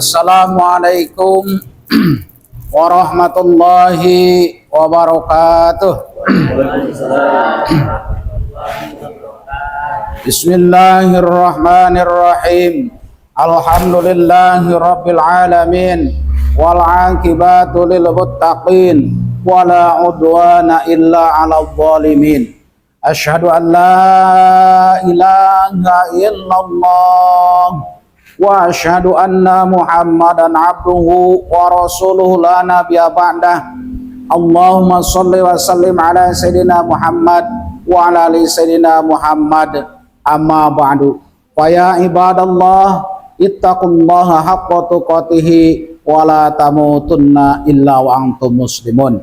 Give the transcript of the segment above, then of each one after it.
Assalamualaikum warahmatullahi wabarakatuh. Bismillahirrahmanirrahim. Alhamdulillahi rabbil alamin. Wal aqibatu lil muttaqin. Wala udwana illa 'alal zalimin. Asyhadu an la ilaha illallah wa asyhadu anna Muhammadan abduhu wa rasuluhu la nabiyya ba'dah. Allahumma shalli wa sallim ala sayyidina Muhammad wa ala ali sayyidina Muhammad. Amma ba'du. Fa ya ibadallah ittaqullaha haqqa tuqatih wa la tamutunna illa wa antum muslimun.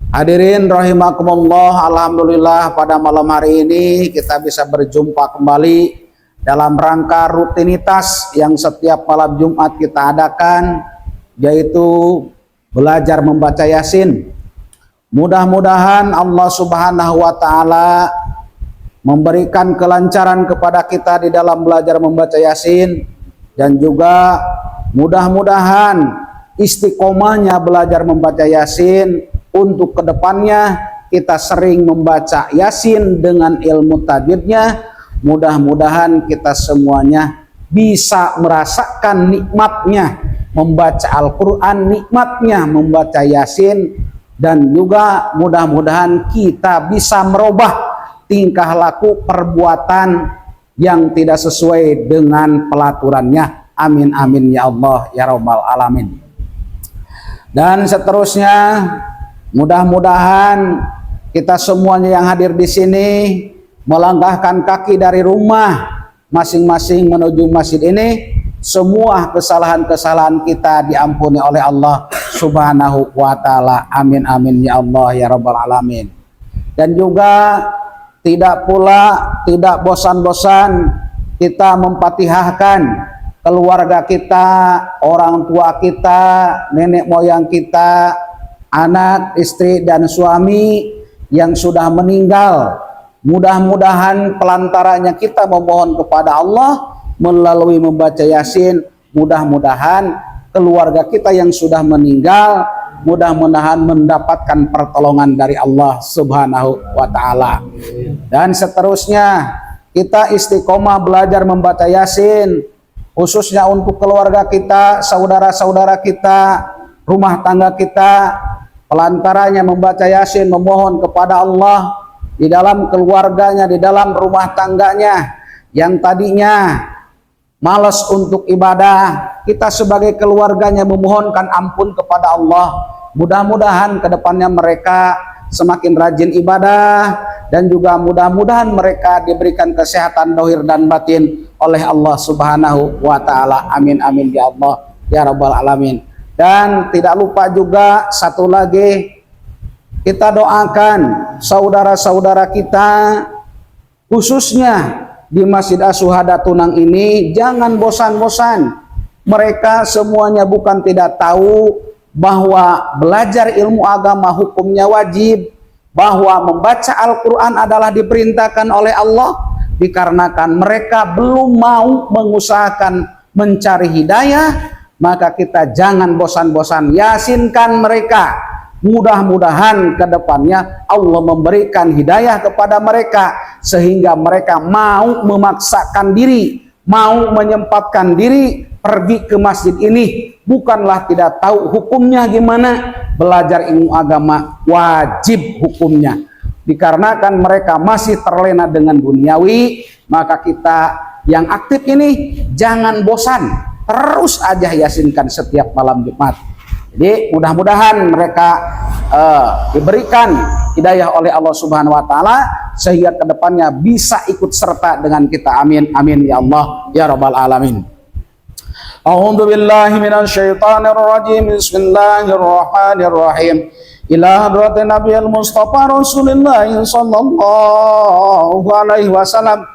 Hadirin rahimakumullah, alhamdulillah pada malam hari ini kita bisa berjumpa kembali dalam rangka rutinitas yang setiap malam Jumat kita adakan, yaitu belajar membaca Yasin. Mudah-mudahan Allah Subhanahu wa taala memberikan kelancaran kepada kita di dalam belajar membaca Yasin, dan juga mudah-mudahan istiqomahnya belajar membaca Yasin untuk kedepannya kita sering membaca Yasin dengan ilmu tajwidnya. Mudah-mudahan kita semuanya bisa merasakan nikmatnya membaca Al-Quran, nikmatnya membaca Yasin, dan juga mudah-mudahan kita bisa merubah tingkah laku perbuatan yang tidak sesuai dengan pelaturannya. Amin amin ya Allah ya rabbal alamin. Dan seterusnya, mudah-mudahan kita semuanya yang hadir di sini melangkahkan kaki dari rumah masing-masing menuju masjid ini, semua kesalahan-kesalahan kita diampuni oleh Allah Subhanahu wa taala. Amin amin ya Allah ya rabbal alamin. Dan juga tidak bosan-bosan kita memfatihahkan keluarga kita, orang tua kita, nenek moyang kita, anak, istri dan suami yang sudah meninggal. Mudah-mudahan pelantarannya kita memohon kepada Allah melalui membaca Yasin. Mudah-mudahan keluarga kita yang sudah meninggal, mudah-mudahan mendapatkan pertolongan dari Allah Subhanahu wa taala. Dan seterusnya, kita istiqomah belajar membaca Yasin, khususnya untuk keluarga kita, saudara-saudara kita, rumah tangga kita. Pelantarannya membaca Yasin, memohon kepada Allah di dalam keluarganya, di dalam rumah tangganya yang tadinya malas untuk ibadah, kita sebagai keluarganya memohonkan ampun kepada Allah. Mudah-mudahan kedepannya mereka semakin rajin ibadah, dan juga mudah-mudahan mereka diberikan kesehatan dohir dan batin oleh Allah Subhanahu wa taala. Amin amin ya Allah ya rabbal alamin. Dan tidak lupa juga satu lagi, kita doakan saudara-saudara kita khususnya di Masjid Asyuhada Tunang ini, jangan bosan-bosan. Mereka semuanya bukan tidak tahu bahwa belajar ilmu agama hukumnya wajib, bahwa membaca Al-Quran adalah diperintahkan oleh Allah, dikarenakan mereka belum mau mengusahakan mencari hidayah. Maka kita jangan bosan-bosan yasinkan mereka. Mudah-mudahan ke depannya Allah memberikan hidayah kepada mereka, sehingga mereka mau memaksakan diri, mau menyempatkan diri pergi ke masjid ini. Bukanlah tidak tahu hukumnya gimana, belajar ilmu agama wajib hukumnya. Dikarenakan mereka masih terlena dengan duniawi, maka kita yang aktif ini jangan bosan, terus aja yasinkan setiap malam Jumat. Jadi mudah-mudahan mereka diberikan hidayah oleh Allah Subhanahu wa taala, sehingga kedepannya bisa ikut serta dengan kita. Amin amin ya Allah ya rabbal alamin. A'udzu billahi minasyaitonir rajim. Bismillahirrahmanirrahim. Ila hadratin Nabiyil Mustafa Rasulullah sallallahu alaihi wasallam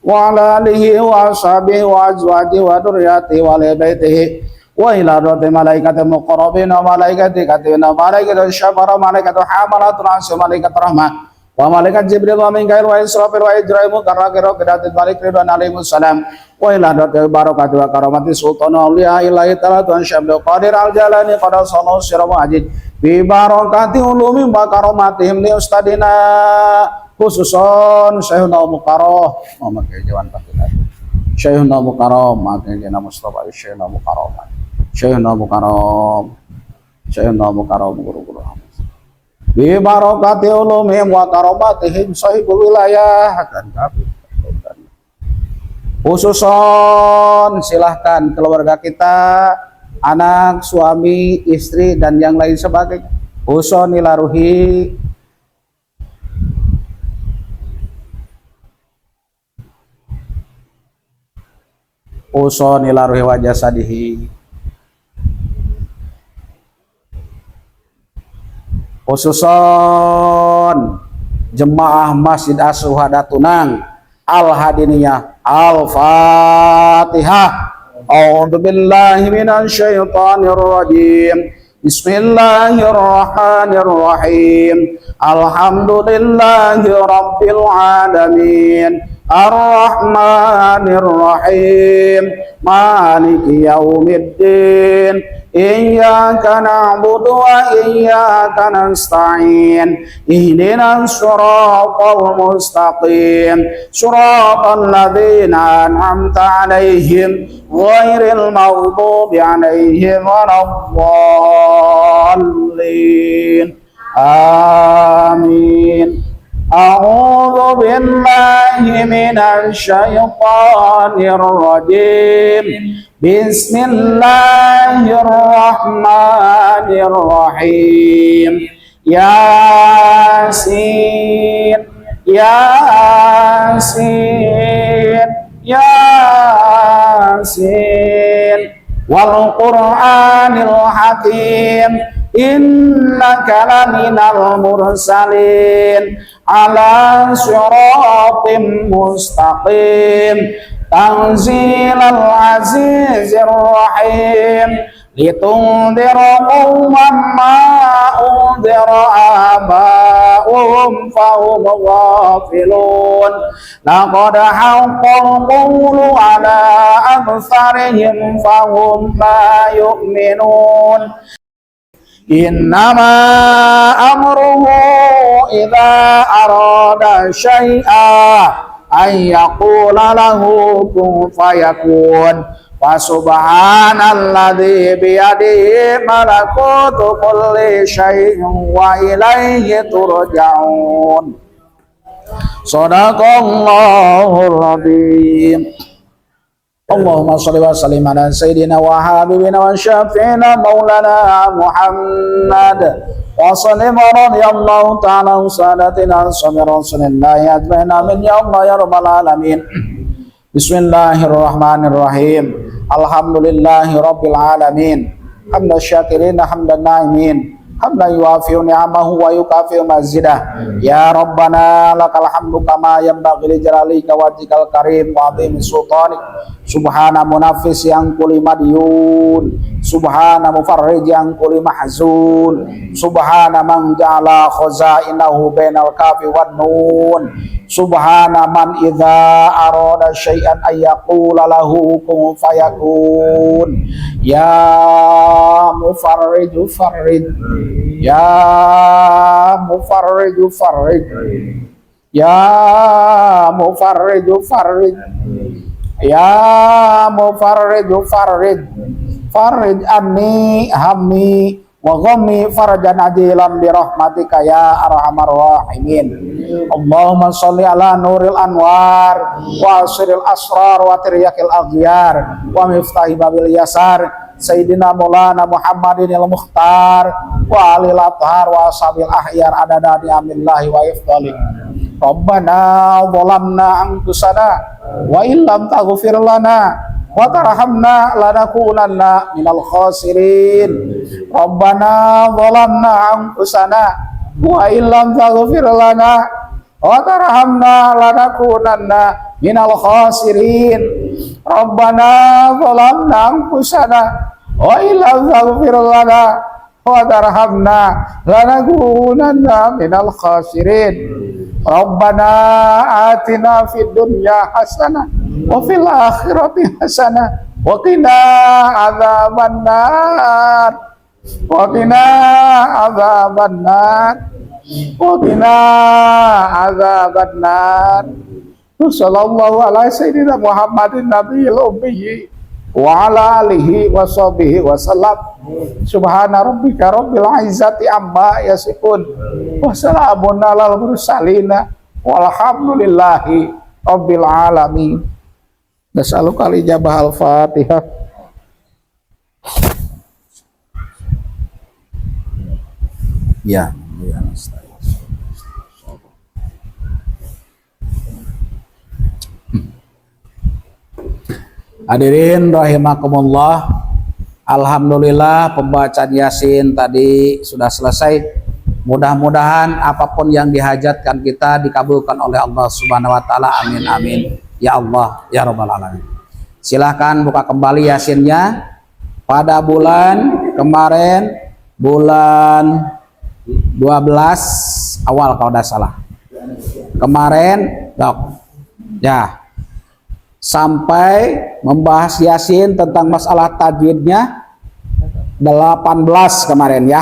wa ala alihi wa ashabihi wa azwajihi wa dzurriyyatihi wa ali baitihi wa ila hadratin malaikatil muqarrabin wa malaikati katibin wa malaikatul syafara wa malaikatul hamalatul arsh wa malaikatur rahmah wa malaikat Jibril wa Mikail wa Israfil wa Ijraimu karakiro kedatit balik ridwan alaihissalam wa ila datil barakati wa karamati sultan awliya ilahi ta'ala tuan syabdul qadir al-jalani qadasallahu siramu ajid bi barakati ulumi wa karamatihim li ustadina khususon Syekhuna Mukarram Muhammad Jawan Pakilan Syekhuna Mukarram Makanya Mustafa Syekhuna Mukarram Syekhuna Mukarram Syekhuna Mukarram guru-guru bi barakati ulumihim wa karamatihim sahibul wilayah akan kami khususon silahkan keluarga kita, anak, suami, istri dan yang lain sebagainya huson ila ruhi huson ila ruhi wa jasadihi khususon jemaah Masjid As-Syuhada Tunang Al-Hadiniyah Al-Fatihah. A'udzu billahi minasyaitonir rajim. Bismillahirrahmanirrahim. Alhamdulillahi rabbil alamin. Ar-Rahmanir Rahim. Maliki yaumiddin. Iyyaka na'budu wa iyyaka nasta'in ihdinas siratal mustaqim siratal ladzina an'amta 'alaihim ghairil maghdubi 'alaihim waladdallin amin. A'udzu billahi minasy syaithanir rajim. Bismillahirrahmanirrahim. Yasin Yasin Yasin wal Qur'anil Hakim. Innaka laminal mursalin ala siratim mustaqim tanzilal azizir rahim litundira qauman ma undira aba'uhum fahum ghafilun laqad haqqal qawlu ala absarihim fahum la yu'minun. Innama amruhu idza arada syai'a ay yaqula lahu kun fayakun. Fa subhanalladzi biyadihi malakutu kulli syai'in wa ilayhi turja'un. Shadaqallahul azim. Allahumma shalli wa sallim ala sayyidina wa habibina wa syafi'ina maulana Muhammad wa sallim radhiyallahu ta'ala sadatina samir rasulillahi ajmaina min ya Allah ya rabbal alamin. Bismillahirrahmanirrahim. Alhamdulillahi rabbil alamin. Hamdan syakirin hamdan na'imin. Hamdan yuafi'u ni'amahu wa yukafi'u mazidah. Ya Rabbana lakal hamdu kama yanbaghi li jalalika wajhikal karim wa 'azimi sultanik. Subhana munaffis yang kulli madyun, subhana mufarrij yang kulli mahzun, subhana man ja'ala khazainahu bainal kafi wan nun, subhana man idza arada syai'an ay yaqula lahu kun fayakun. Ya mufarriju farrij, ya mufarriju farrij, ya mufarriju farrij, ya mufarriju farrij, farrij anni hammi wa ghammi farjan ajilan bi rahmatika ya arhamar rahimin. Allahumma sholli ala nuril anwar wa asril asrar wa tiryakil aghyar wa miftahi babil yasar Sayyidina Maulana Muhammadin al-Mukhtar wa alil athhar wa ashabil ahyar adada ni'amillahi wa ifdalik. Rabbana zalamna anfusana wa illam taghfir lana wa tarhamna lanakunanna minal khasirin. Rabbana zalamna anfusana wa illam taghfir lana wa tarhamna lanakunanna minal khasirin. Rabbana zalamna anfusana wa illam taghfir lana wa tarhamna lanakunanna minal khasirin. Rabbana atina fid dunya hasanah wa fil akhirati hasanah wa qina adzabannar wa qina adzabannar wa qina adzabannar. Sallallahu ala sayyidina Muhammadin nabiyil ummi wa ala alihi wa sahbihi wa sallam. Subhana rabbika rabbil izzati amma yasifun wa salamun alal mursalin walhamdulillahi rabbil alamin. Nasaluka al-ijabah al-Fatihah. Ya, hadirin rahimakumullah, alhamdulillah pembacaan Yasin tadi sudah selesai. Mudah-mudahan apapun yang dihajatkan kita dikabulkan oleh Allah Subhanahu wa taala. Amin amin ya Allah ya rabbal alamin. Silahkan buka kembali Yasinnya. Pada bulan kemarin, bulan 12 awal kalau tidak salah. Kemarin, dok. Ya. Sampai membahas Yasin tentang masalah tajwidnya 18 kemarin ya.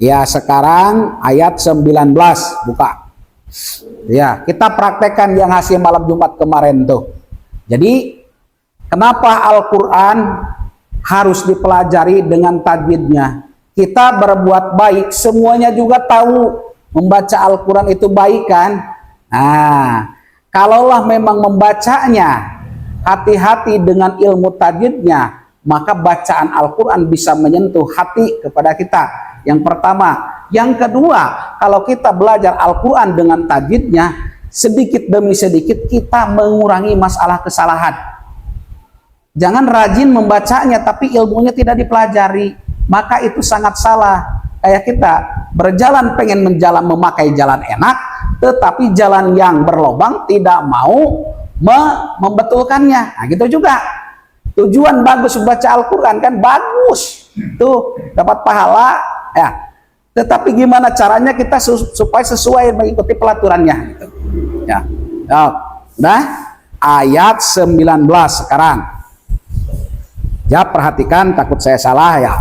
Ya, sekarang ayat 19 buka. Ya, kita praktekkan yang hasil malam Jumat kemarin tuh. Jadi, kenapa Al-Qur'an harus dipelajari dengan tajwidnya? Kita berbuat baik, semuanya juga tahu membaca Al-Qur'an itu baik kan? Nah, kalaulah memang membacanya hati-hati dengan ilmu tajwidnya, maka bacaan Al-Qur'an bisa menyentuh hati kepada kita. Yang pertama. Yang kedua, kalau kita belajar Al-Qur'an dengan tajwidnya, sedikit demi sedikit kita mengurangi masalah kesalahan. Jangan rajin membacanya tapi ilmunya tidak dipelajari, maka itu sangat salah. Kayak kita berjalan pengen memakai jalan enak, tetapi jalan yang berlobang tidak mau membetulkannya. Nah, gitu juga. Tujuan bagus membaca Al-Qur'an kan bagus. Tuh, dapat pahala ya. Tetapi gimana caranya kita supaya sesuai mengikuti pelaturannya gitu. Ya. Nah, ayat 19 sekarang. Ya, perhatikan takut saya salah ya.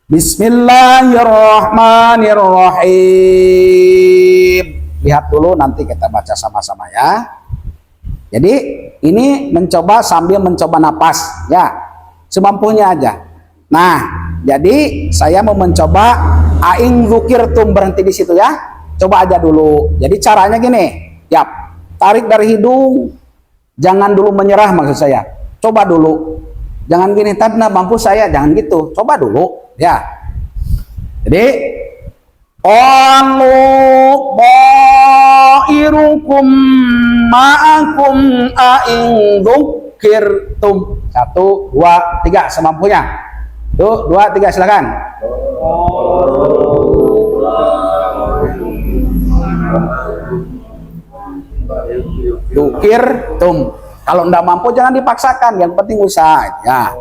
Bismillahirrahmanirrahim. Lihat dulu nanti kita baca sama-sama ya. Jadi ini sambil mencoba napas ya. Semampunya aja. Nah, jadi saya mau mencoba aing dzukirtum, berhenti di situ ya. Coba aja dulu. Jadi caranya gini. Ya, tarik dari hidung. Jangan dulu menyerah maksud saya. Coba dulu. Jangan gini, tabna mampu saya, jangan gitu. Coba dulu. Ya, jadi qalu ba'irukum ma'akum a'in dzukirtum. 1, 2, 3 semampunya. Tuh, 2, 3 silakan. Dzukirtum. Kalau enggak mampu jangan dipaksakan, yang penting usaha ya.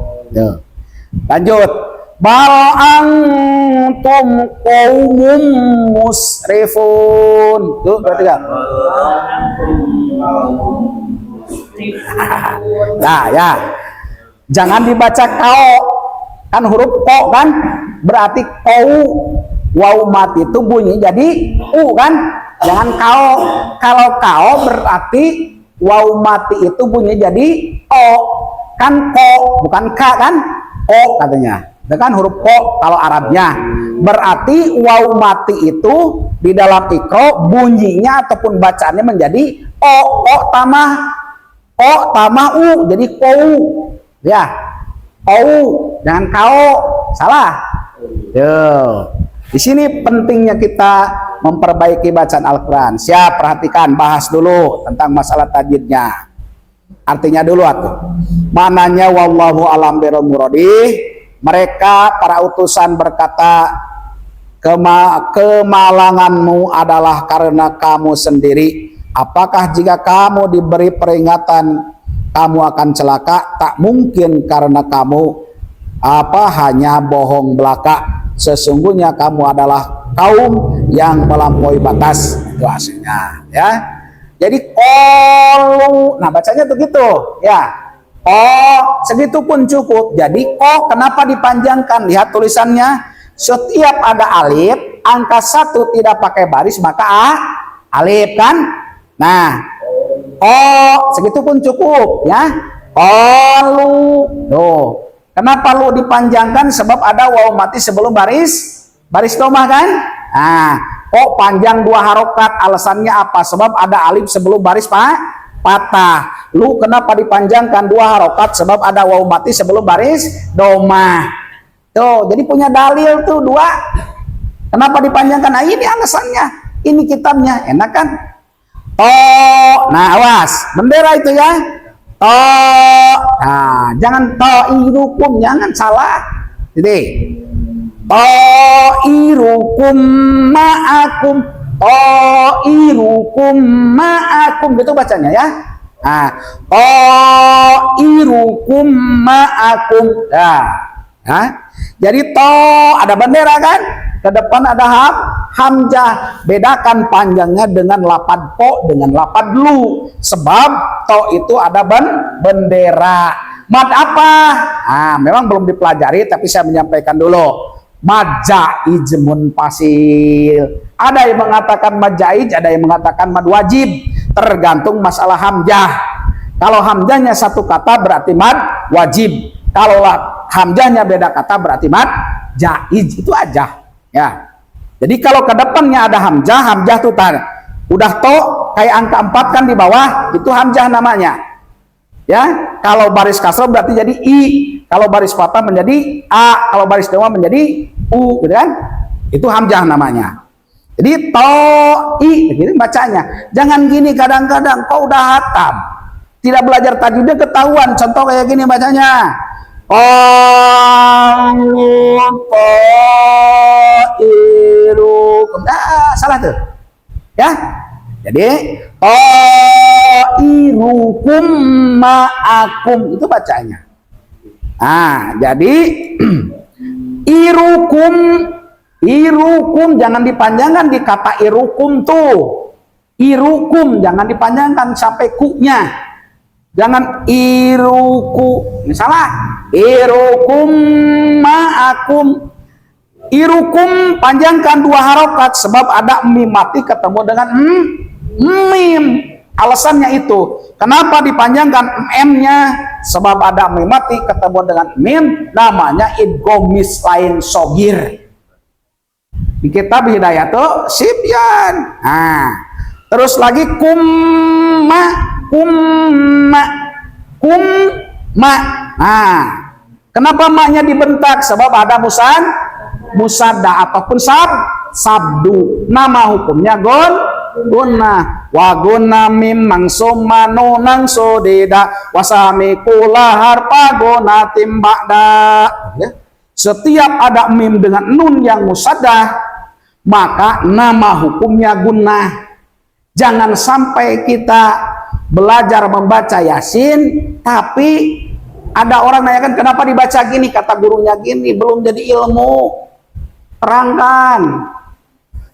Lanjut. Bal antum qaumun musrifun. Tuh, berarti kan? Nah, ya. Jangan dibaca kau. Kan huruf ko kan? Berarti kau. Waw mati itu bunyi jadi u kan? Jangan kau. Kalau kau berarti waw mati itu bunyi jadi o. Kan ko, bukan ka kan? O katanya. Dengan huruf ko kalau Arabnya. Berarti waw mati itu di dalam ikro bunyinya ataupun bacaannya menjadi o. O tamah u jadi kou. Ya. Kou, jangan kau. Salah. Tuh. Di sini pentingnya kita memperbaiki bacaan Al-Qur'an. Siap, perhatikan, bahas dulu tentang masalah tajwidnya. Artinya dulu atuh. Mananya wallahu alam birul muradih. Mereka para utusan berkata, kemalanganmu adalah karena kamu sendiri. Apakah jika kamu diberi peringatan kamu akan celaka? Tak mungkin karena kamu hanya bohong belaka. Sesungguhnya kamu adalah kaum yang melampaui batas. Itu hasilnya, ya. Jadi qalu, nah bacanya tuh gitu, ya. Segitu pun cukup. Jadi kenapa dipanjangkan? Lihat tulisannya. Setiap ada alif, angka 1 tidak pakai baris, maka alif kan. Nah, segitu pun cukup, ya. Qalu. Tuh. Kenapa lu dipanjangkan? Sebab ada waw mati sebelum baris domah kan? Nah, panjang 2 harokat. Alasannya apa? Sebab ada alif sebelum baris patah. Lu kenapa dipanjangkan 2 harokat? Sebab ada waw mati sebelum baris domah. Tuh, jadi punya dalil tuh 2. Kenapa dipanjangkan? Nah, ini alasannya. Ini kitabnya, enak kan? Nah awas, bendera itu ya. Nah, jangan irukum, jangan salah. Jadi irukum ma'akum, irukum ma'akum, gitu bacanya ya. Nah, irukum ma'akum. Nah, jadi ada bendera kan? Ke depan ada hamzah. Bedakan panjangnya dengan lapad dengan lapad lu. Sebab itu ada bendera. Mad apa? Memang belum dipelajari, tapi saya menyampaikan dulu. Mad jaiz munfasil. Ada yang mengatakan mad jaiz, ada yang mengatakan mad wajib. Tergantung masalah hamzah. Kalau hamzahnya satu kata berarti mad wajib. Kalau hamzahnya beda kata berarti mad jaiz, itu aja. Ya, jadi kalau ke depannya ada hamzah tuh udah kayak angka 4 kan di bawah, itu hamzah namanya. Ya, kalau baris kasroh berarti jadi i, kalau baris fathah menjadi a, kalau baris domah menjadi u, gitu kan? Itu hamzah namanya. Jadi gitu bacanya. Jangan gini kadang-kadang kau udah hatam, tidak belajar tajwidnya ketahuan. Contoh kayak gini bacanya. Salah tuh, ya. Jadi irukum ma'akum, itu bacanya. Jadi irukum jangan dipanjangkan di kata irukum tuh. Irukum jangan dipanjangkan sampai ku-nya. Jangan iruku, misalnya irukum ma'akum. Irukum panjangkan 2 harokat sebab ada mim mati ketemu dengan mim. Alasannya itu. Kenapa dipanjangkan m-nya? Sebab ada mim mati ketemu dengan mim, namanya idgham mislain shogir. Di kitab Hidayatul Sibyan. Terus lagi kumma. Kenapa maknya dibentak? Sebab ada musadda ataupun sabdu. Nama hukumnya gunnah. Wa gunna mim mangsum manunang sodeda wasami kula harpa gunatim ba'da. Setiap ada mim dengan nun yang musaddah, maka nama hukumnya gunnah. Jangan sampai kita belajar membaca Yasin, tapi ada orang nanyakan kenapa dibaca gini, kata gurunya gini, belum jadi ilmu. Terangkan.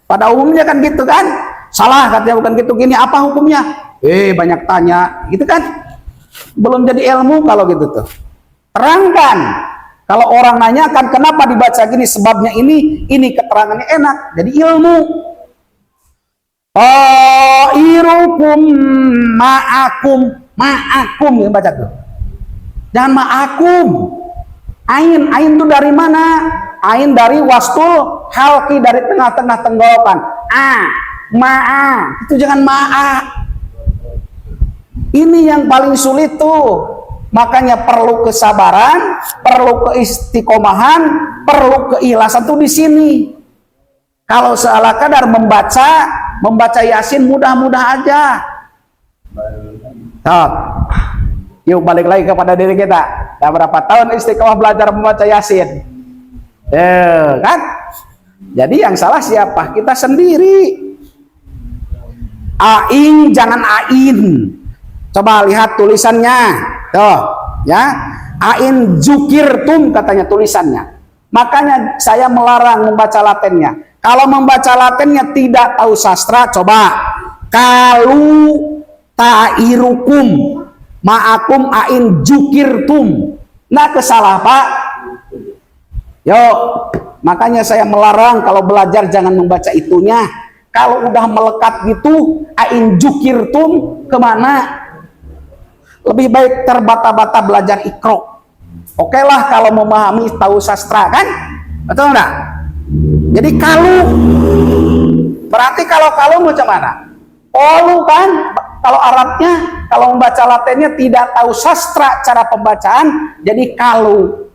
Pada umumnya kan gitu kan, salah katanya bukan gitu, gini apa hukumnya? Banyak tanya, gitu kan? Belum jadi ilmu kalau gitu tuh. Terangkan. Kalau orang nanyakan kenapa dibaca gini, sebabnya ini keterangannya enak, jadi ilmu. Irukum ma'akum yang baca tuh. Jangan ma'akum. Ain itu dari mana? Ain dari wastul halki, dari tengah-tengah tenggorokan. Ma'a. Itu jangan ma'a. Ini yang paling sulit tuh. Makanya perlu kesabaran, perlu keistiqomahan, perlu keikhlasan tuh di sini. Kalau salah kadar membaca Yasin mudah-mudah aja. Yuk balik lagi kepada diri kita. Dah berapa tahun istiqomah belajar membaca Yasin? Kan? Jadi yang salah siapa? Kita sendiri. Ain jangan ain. Coba lihat tulisannya. Tuh, ya. Ain zukirtum katanya tulisannya. Makanya saya melarang membaca latennya. Kalau membaca latennya tidak tahu sastra, coba kalu ta'irukum ma'akum ain zukirtum. Nah, kesalah Pak. Yuk, makanya saya melarang kalau belajar jangan membaca itunya. Kalau udah melekat gitu, ain zukirtum kemana? Lebih baik terbata-bata belajar ikro. Oke lah kalau memahami tahu sastra kan? Betul enggak? Jadi kalau berarti kalau macam mana? Olu kan? Kalau Arabnya, kalau membaca latennya tidak tahu sastra cara pembacaan, jadi kalau.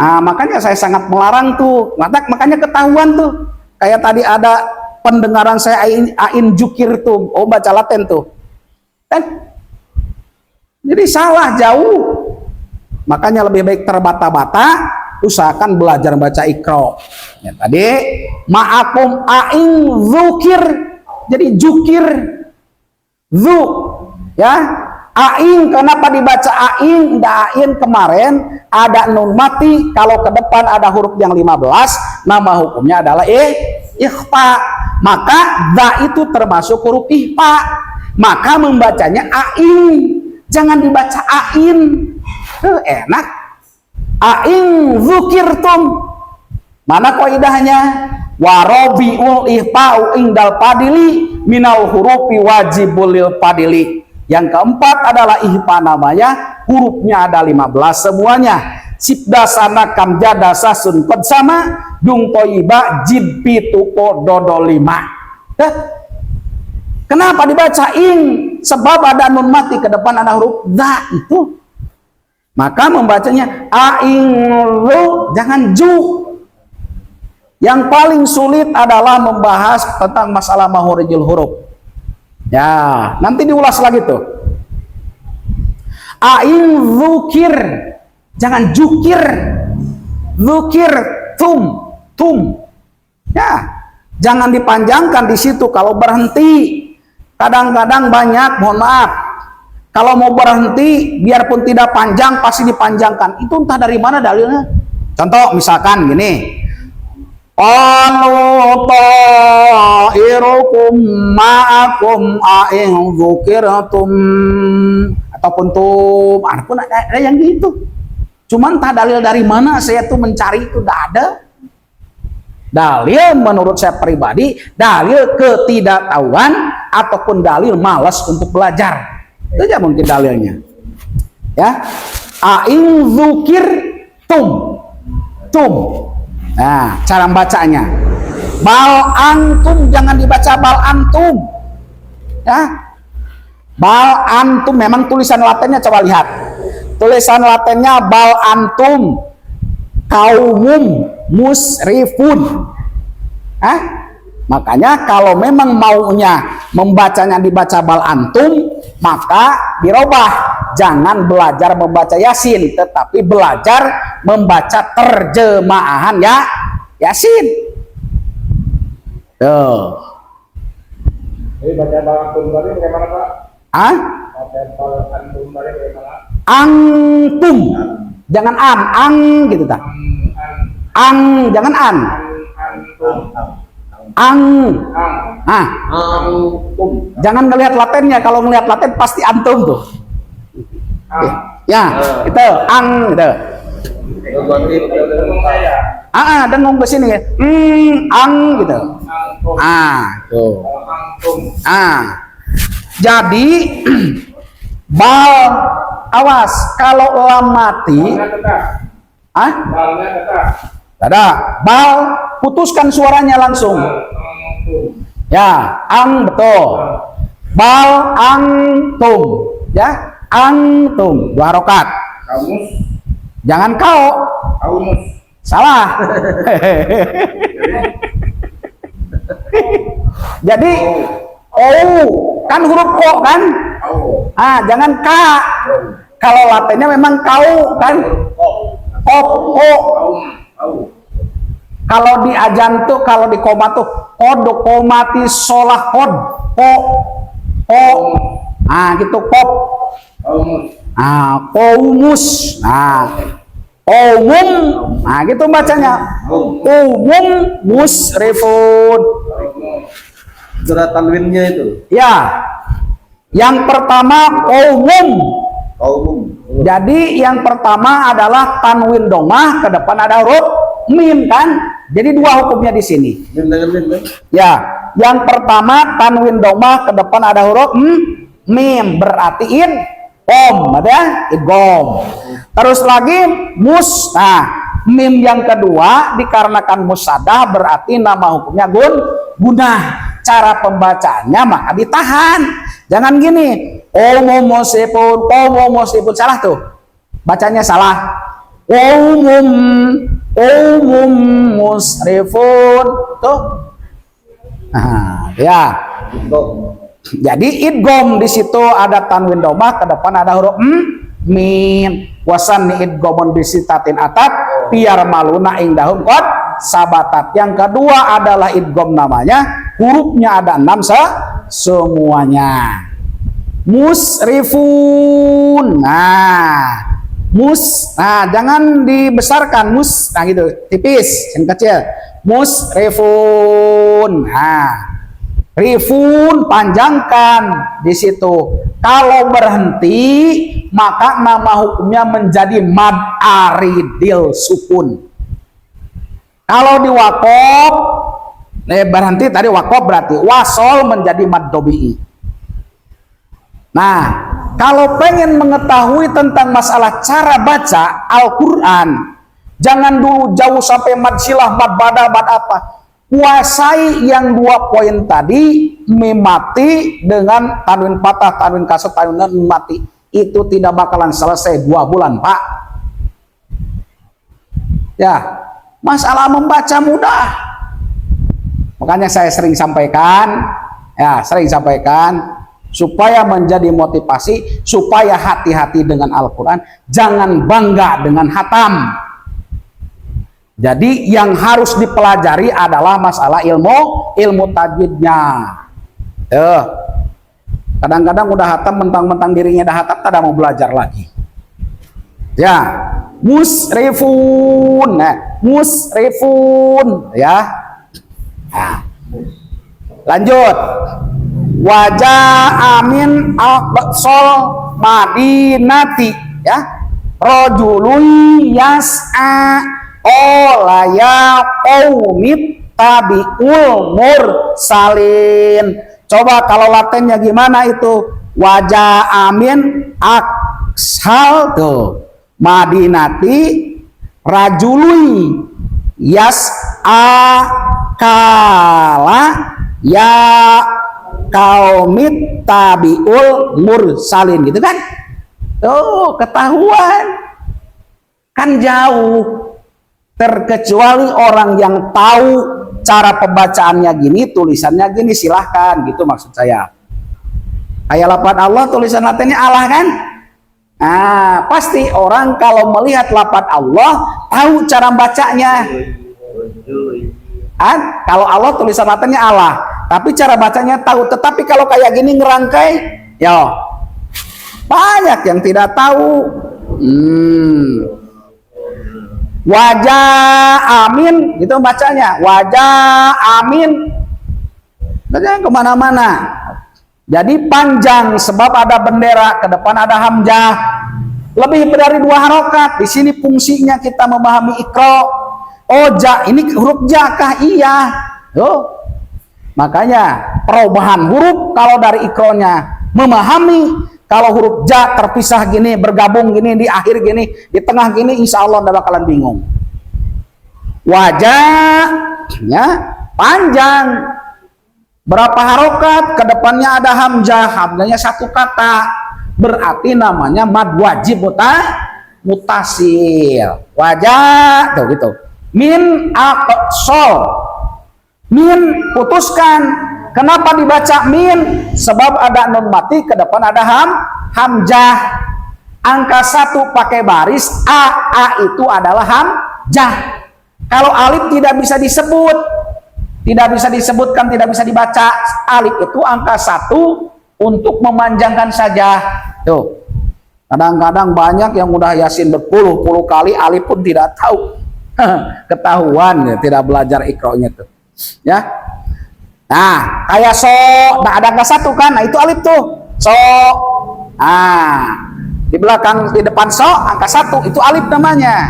Nah, makanya saya sangat melarang tuh. Makanya ketahuan tuh. Kayak tadi ada pendengaran saya ain jukir tuh. Oh, baca laten tuh. Kan? Jadi salah jauh. Makanya lebih baik terbata-bata, usahakan belajar baca ikro. Ya, tadi ma'akum ain zukir, jadi jukir zu, ya ain. Kenapa dibaca ain? Ain kemarin ada nun mati, kalau ke depan ada huruf yang 15, nama hukumnya adalah ikhfa. Maka da itu termasuk huruf ikhfa, maka membacanya ain. Jangan dibaca ain. Enak. Ain zukirtum. Mana kaidahnya? Warabiul ihfa'u indal padili minal hurufi wajibul lil padili. Yang keempat adalah ihfa namanya, hurufnya ada 15 semuanya. Sibda sana kamjada sasun kod sama dung toiba jidpi tuko dodo 5. Kenapa dibacain? Sebab ada nun mati, ke depan ada huruf da itu. Maka membacanya ain lu, jangan ju. Yang paling sulit adalah membahas tentang masalah mahorijul huruf. Ya, nanti diulas lagi tuh. Ain zukir, jangan jukir. Zukir tum. Ya, jangan dipanjangkan di situ kalau berhenti. Kadang-kadang banyak, mohon maaf, kalau mau berhenti biarpun tidak panjang pasti dipanjangkan. Itu entah dari mana dalilnya. Contoh misalkan gini, qalu ta'irukum ma'akum a'in dzukirtum, ataupun tum, pun ada yang gitu. Cuman entah dalil dari mana, saya tuh mencari itu tidak ada. Dalil menurut saya pribadi, dalil ketidaktahuan ataupun dalil malas untuk belajar. Itu aja mungkin dalilnya. Ya. Ain zukir tum. Nah, cara bacanya. Bal antum, jangan dibaca bal antum. Ya. Bal antum, memang tulisan latennya coba lihat. Tulisan latennya bal antum kaumum musrifun. Makanya kalau memang maunya membacanya dibaca bal antum, maka dirubah. Jangan belajar membaca Yasin, tetapi belajar membaca terjemahan ya Yasin. Tuh. Jadi baca bal antum tadi bagaimana Pak? Baca bal antum tadi bagaimana? Antum. Jangan ang gitu tak. Ang, jangan an. Ang. Jangan ngelihat latennya. Kalau ngelihat laten pasti antum tuh. Ya, itu ang gitu. Dengung ke sini ya. Ang gitu. Tuh. Jadi bal, awas kalau lam mati. Ada bal, putuskan suaranya langsung. Ya, ang betul. Bal antum, ya, antum 2 harokat. Jangan kau. Salah. Jadi kan huruf ko kan? Jangan ka. Kalau latennya memang kau kan? Ko. Kalau di ajan tuh, kalau di koma tuh kod, komati sholah kod, ko. Gitu kop. Qaumus. Qaumum. Gitu bacanya. Qaumum musrifun. Surat tanwinnya itu. Ya. Yang pertama qaumum. Jadi yang pertama adalah tanwin domah, ke depan ada huruf mim kan? Jadi dua hukumnya di sini. Ya, yang pertama tanwin domah, ke depan ada huruf mim, berarti idgham, ada idgham. Terus lagi mus. Nah, mim yang kedua dikarenakan musaddah berarti nama hukumnya gunah. Cara pembacaannya maka ditahan. Jangan gini, musrifun, salah tuh. Bacanya salah. Musrifun tuh. Ya. Jadi idgham di situ ada tanwin domah, ke depan ada huruf mim. Wasan idghamun bisitatin atat biar maluna indahum qad sabatat. Yang kedua adalah idgham namanya, hurufnya ada 6 semuanya. Musrifun. Nah, jangan dibesarkan mus. Nah gitu, tipis, yang kecil. Musrifun. Rifun panjangkan di situ. Kalau berhenti maka nama hukumnya menjadi mad aridil sukun. Kalau di waqaf berhenti tadi waqaf berarti wasol menjadi mad dobi'i. Nah, kalau pengen mengetahui tentang masalah cara baca Al-Quran, jangan dulu jauh sampai mad silah, mad badal, mad apa. Kuasai yang 2 poin tadi, mim mati dengan tanwin patah, tanwin kasar, tanwin mati. Itu tidak bakalan selesai 2 bulan, Pak. Ya, masalah membaca mudah. Makanya saya sering sampaikan, supaya menjadi motivasi, supaya hati-hati dengan Al-Quran, jangan bangga dengan hatam. Jadi yang harus dipelajari adalah masalah ilmu tajwidnya. Kadang-kadang udah hatam, mentang-mentang dirinya dah hatam, tidak mau belajar lagi. Ya, musrifun, musrifun, ya. Nah, lanjut. Wajah amin aqsal madinati, ya. Rajulun yas'a olaya qaumit tabiul mursalin. Coba kalau latennya gimana itu? Wajah amin aksal tuh madinati rajului yas'a kala ya qaumit tabiul mursalin, gitu kan? Tuh ketahuan kan jauh. Terkecuali orang yang tahu cara pembacaannya gini, tulisannya gini, silahkan, gitu maksud saya. Kayak lafaz Allah, tulisan latinnya Allah kan? Nah, pasti orang kalau melihat lafaz Allah tahu cara bacanya. Kalau Allah tulisan latinnya Allah, tapi cara bacanya tahu. Tetapi kalau kayak gini ngerangkai, ya banyak yang tidak tahu. Wajah amin, gitu bacanya. Wajah amin, bacanya kemana-mana. Jadi panjang sebab ada bendera, ke depan ada hamzah. Lebih dari 2 harokat. Di sini fungsinya kita memahami ikro. Oh, ini huruf jakah, iya. Makanya perubahan huruf kalau dari ikronya memahami. Kalau huruf ja terpisah gini, bergabung gini, di akhir gini, di tengah gini, insya Allah tidak bakalan bingung. Wajahnya panjang. Berapa harokat? Kedepannya ada hamzah. Hamzahnya 1 kata. Berarti namanya mad wajib mutasil. Wajah, tuh gitu. Min aqsal. Min putuskan. Kenapa dibaca min? Sebab ada nun mati, ke depan ada hamzah. Angka 1 pakai baris, a itu adalah hamzah. Kalau alif tidak bisa disebut, tidak bisa disebutkan, tidak bisa dibaca. Alif itu angka 1 untuk memanjangkan saja. Tuh. Kadang-kadang banyak yang udah Yasin berpuluh-puluh kali, alif pun tidak tahu. Ketahuan ya, tidak belajar iqro'nya tuh. Ya. Nah, kayak so, nah ada angka 1 kan? Nah, itu alif tuh. So. Nah, di belakang, di depan so, angka 1 itu alif namanya.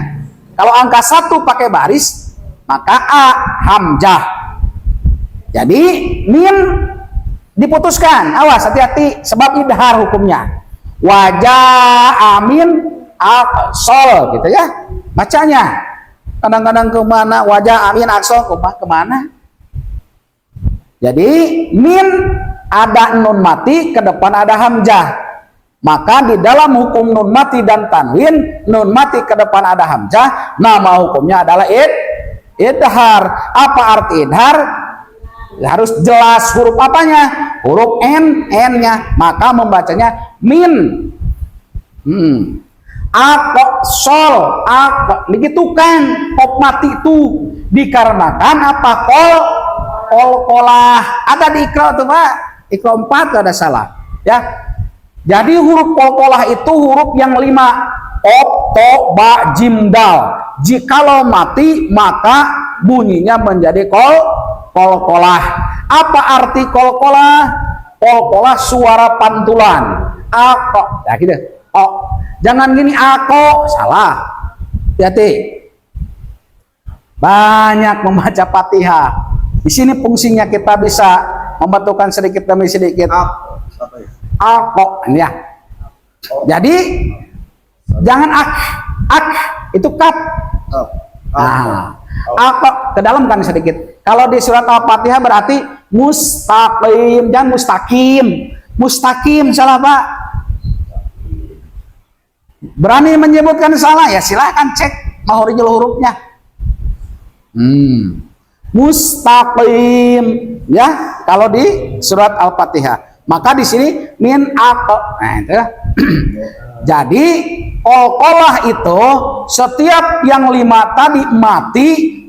Kalau angka 1 pakai baris, maka a hamzah. Jadi min diputuskan. Awas, hati-hati sebab idhar hukumnya. Wajah amin aksol gitu ya bacanya. Kadang-kadang kemana wajah amin aksol kemana. Jadi min ada nun mati, ke depan ada hamzah. Maka di dalam hukum nun mati dan tanwin, nun mati ke depan ada hamzah, nama hukumnya adalah idhar. Apa arti idhar? Harus jelas huruf apanya, huruf n-nya, maka membacanya min. Sol, begitukan kop mati itu dikarenakan apa? Kol-kolah ada di ikro tuh Pak, ikro 4 gak ada salah ya. Jadi huruf kol-kolah itu huruf yang 5, op, to, ba, jim, dal. Jikalau mati maka bunyinya menjadi kol-kolah. Apa arti kol-kolah? Kol-kolah suara pantulan. Ako, ya gitu. Oh, jangan gini ako, salah. Hati-hati. Banyak membaca Fatihah. Di sini fungsinya kita bisa membentukkan sedikit demi sedikit. Ako, ini ya. Jadi jangan ak itu kap. Nah, ako ke dalam kan sedikit. Kalau di surat Al-Fatihah berarti mustaqim, jangan mustaqim. Mustaqim salah Pak. Berani menyebutkan salah ya silakan cek mahurinya hurufnya. Mustaqim ya kalau di surat Al-Fatihah. Maka di sini min ako. Nah, itu. Jadi qalqalah itu setiap yang 5 tadi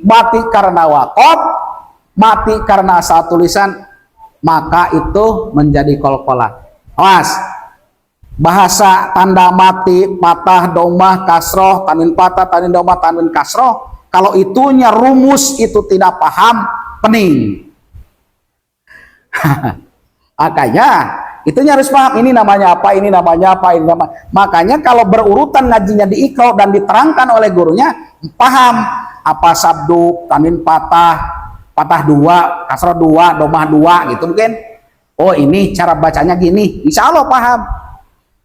mati karena waqaf, mati karena asal tulisan, maka itu menjadi qalqalah. Awas. Bahasa tanda mati, patah, domah, kasroh, tanwin patah, tanwin domah, tanwin kasroh. Kalau itunya rumus itu tidak paham, pening. Makanya itunya harus paham. Ini namanya apa, ini namanya apa, ini namanya. Makanya kalau berurutan ngajinya di ikro dan diterangkan oleh gurunya, paham apa sabdu, tanwin patah, patah 2, kasroh 2, domah 2 gitu mungkin. Oh ini cara bacanya gini, insya Allah paham.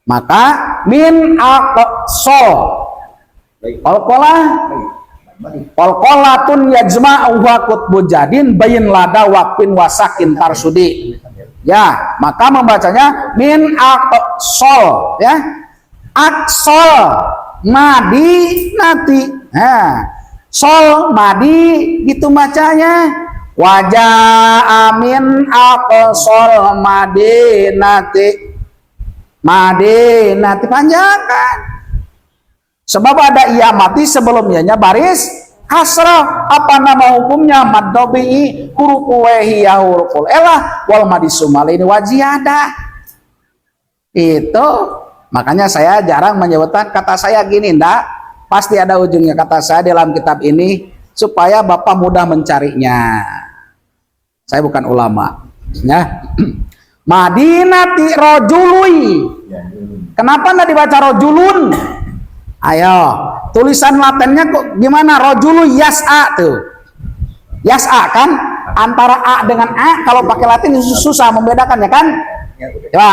Maka min aqsol qalqalatun yajma'u wa qutbu jadin bayin lada waqfin wasakin tarsudi ya, maka membacanya min aqsol ya, aqsol madi nanti sol madi gitu bacanya. Wajah amin aqsol madinati Madinati panjangkan. Sebab ada iya mati sebelumnya baris kasrah. Apa nama hukumnya? Mad dobi'i huruf wehiyah huruful elah wal madisummal ini wajiadah. Itu makanya saya jarang menyebutkan kata saya gini, ndak pasti ada ujungnya kata saya dalam kitab ini supaya Bapak mudah mencarinya. Saya bukan ulama ya. Madinati rojului. Kenapa nggak dibaca rojulun? Ayo, tulisan Latinnya kok gimana? Rojulu yas'a tuh. Yas'a kan? Antara A dengan A kalau pakai Latin susah membedakannya kan? Coba.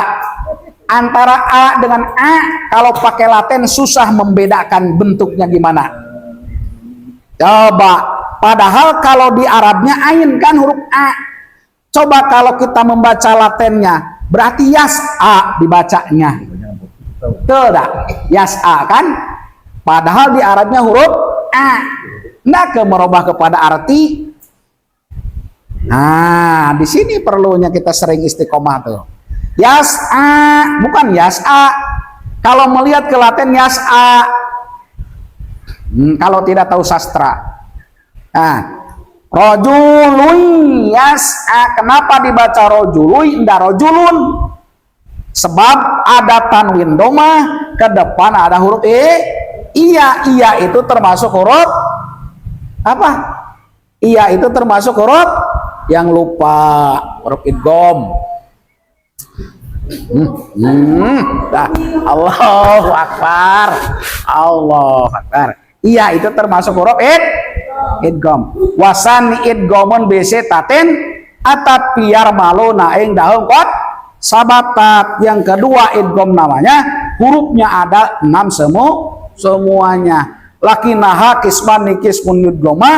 Antara A dengan A kalau pakai Latin susah membedakan bentuknya gimana? Coba. Padahal kalau di Arabnya ain kan huruf A. Coba kalau kita membaca Latinnya, berarti yas'a dibacanya. Tidak, yas'a kan? Padahal di Arabnya huruf A. Nggak merubah kepada arti. Nah, di sini perlunya kita sering istiqomah tuh. Yas'a, bukan yas'a. Kalau melihat ke Latin yas'a. Kalau tidak tahu sastra. Nah, rojului yas'a. Kenapa dibaca rojului ndak rojulun? Sebab ada tanwin domah ke depan ada huruf iya. Iya itu termasuk huruf apa? Iya itu termasuk huruf yang lupa, huruf idgham. Nah, Allahu Akbar. Allahu Akbar. Iya itu termasuk huruf idgham. Wasan idghamun bisi tatin atat biar malu naing daung kot sabatat. Yang kedua idgham namanya hurufnya ada 6 semuanya. Lakinaha kisman nikismun idghama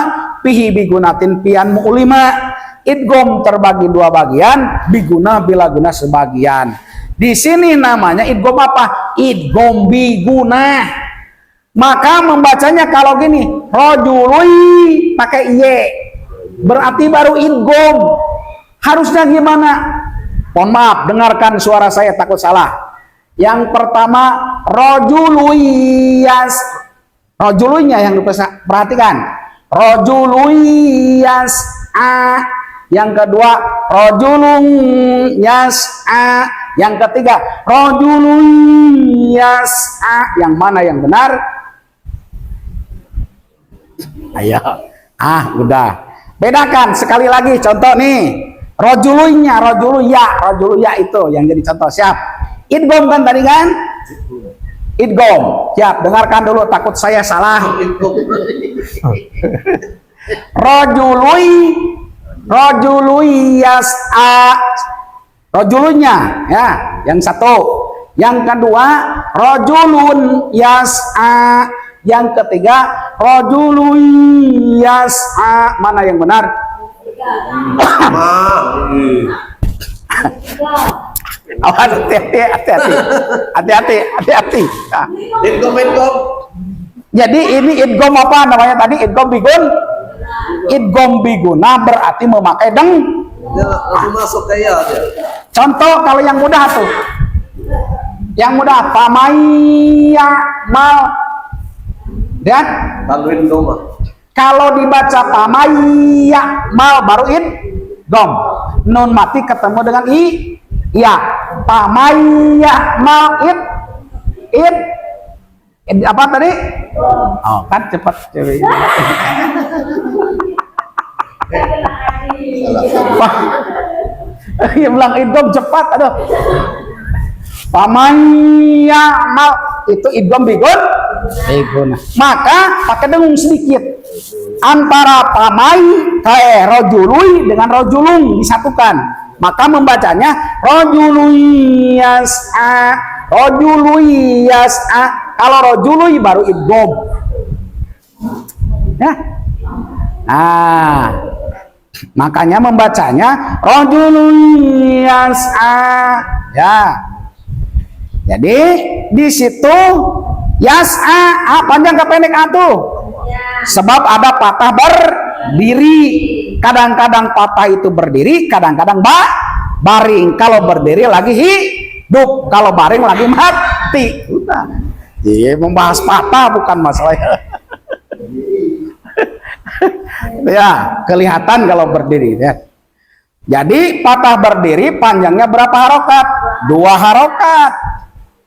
pihi bigunatin pian mu'lima. Idgham terbagi 2 bagian, biguna bila guna sebagian. Di sini namanya idgham apa? Idgham biguna. Maka membacanya kalau gini, rajului pakai ye, berarti baru idgham. Harusnya gimana? Mohon maaf, dengarkan suara saya takut salah. Yang pertama rajuluyas, rajulunya yang perhatikan. Rajuluyas a. Yang kedua rajulun yas'a. Yang ketiga rajulun yas'a. Yang mana yang benar? Ayo. Udah. Bedakan sekali lagi contoh nih. Rajulunya, rajuluya itu yang jadi contoh. Siap. Idgham kan tadi kan? Idgham. Siap, dengarkan dulu takut saya salah. Rajului yas'a. Rajulunya ya, yang satu. Yang kedua rajulun yas'a. Yang ketiga rajulun yas'a. Mana yang benar? Awas, hati-hati. Idgham. Jadi ini idgham apa namanya tadi? Idgham bigun. Idgham biguna berarti memakai Ya, langsung masuk kayak aja. Contoh kalau yang mudah tuh. Yang mudah pamaya mal. Dan Tanwin doma. kalau dibaca pamaya mal baru idgham. Nun mati ketemu dengan iya. Pamaya mal apa tadi? Oh, kan cepat cewek. Ya bilang idgham cepat, aduh. Pamaya mal itu idgham bigun. Maka pakai dengung sedikit. Antara pamai rajului dengan rajulung disatukan. Maka membacanya rajului yas'a. Rajului yas'a. Kalau rajului baru idgham. Ya. Makanya membacanya rajulun yas'a. Ya. Jadi di situ yas'a panjang ke pendek tuh. Sebab ada patah berdiri. Kadang-kadang patah itu berdiri, kadang-kadang baring. Kalau berdiri lagi hidup, kalau baring lagi mati. Udah. Iya, membahas patah bukan masalah. Ya, kelihatan kalau berdiri ya. Jadi patah berdiri panjangnya berapa harokat? 2 harokat.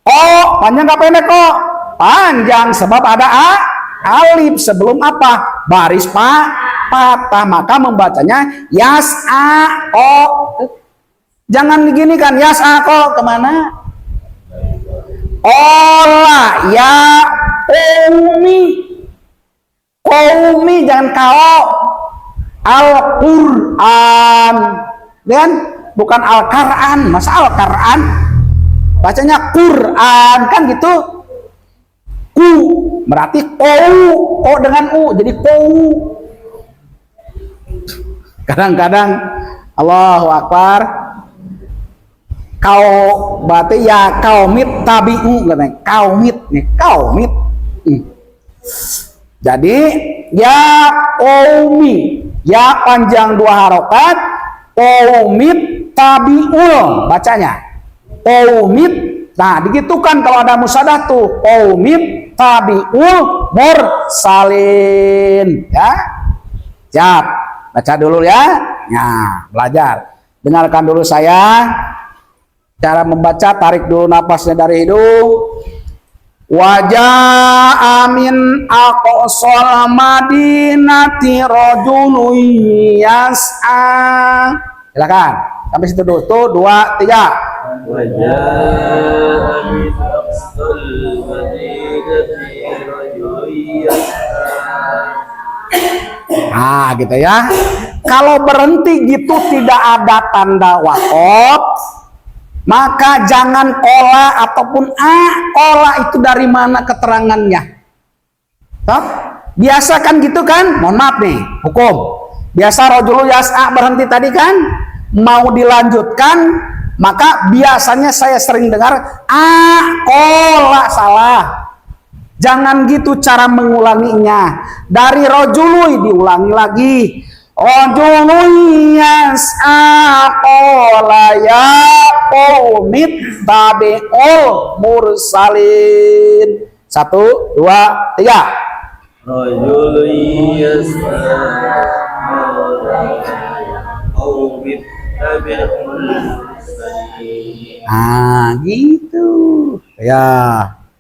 Oh, panjang gak pendek kok? Panjang sebab ada alif sebelum apa? Baris patah. Maka membacanya yas'a. Oh, jangan begini kan, yas'a kok kemana? Olah ya Qaumi jangan kau. Al-Qur'an dan bukan Al-Qur'an. Masa Al-Qur'an? Bacanya Qur'an kan gitu. Ku berarti O dengan U jadi kou. Kadang-kadang Allahu Akbar. Kau berarti ya kaumit tabi'u katanya. Kaumit. Jadi ya qaumi, ya panjang 2 harokat, qaumit tabi'ul bacanya. Qaumit. Nah, digitukan kalau ada musyadah tuh. Qaumit tabi'ul mursalin. Ya. Siap. Baca dulu ya. Nah, belajar. Dengarkan dulu saya. Cara membaca, tarik dulu napasnya dari hidung. Wajah amin aqsal madinati rajulun yas'a. Silakan. Sampai situ dulu. Tuh, 2, 3. وجاء من أقصى المدينة رجل يسعى. Nah, gitu ya. Kalau berhenti gitu tidak ada tanda waqaf, maka jangan kola ataupun kola itu dari mana keterangannya. Toh? Biasa kan gitu kan? Mohon maaf nih, hukum. Biasa rajulu yas'a berhenti tadi kan? Mau dilanjutkan, maka biasanya saya sering dengar kola salah. Jangan gitu cara mengulanginya. Dari rajului diulangi lagi. Rajulun yas'a qala ya qaumit tabi'ul mursalin. 1, 2, 3. رجل يسعى قوم اتبعوا المرسلين. Gitu. Ya.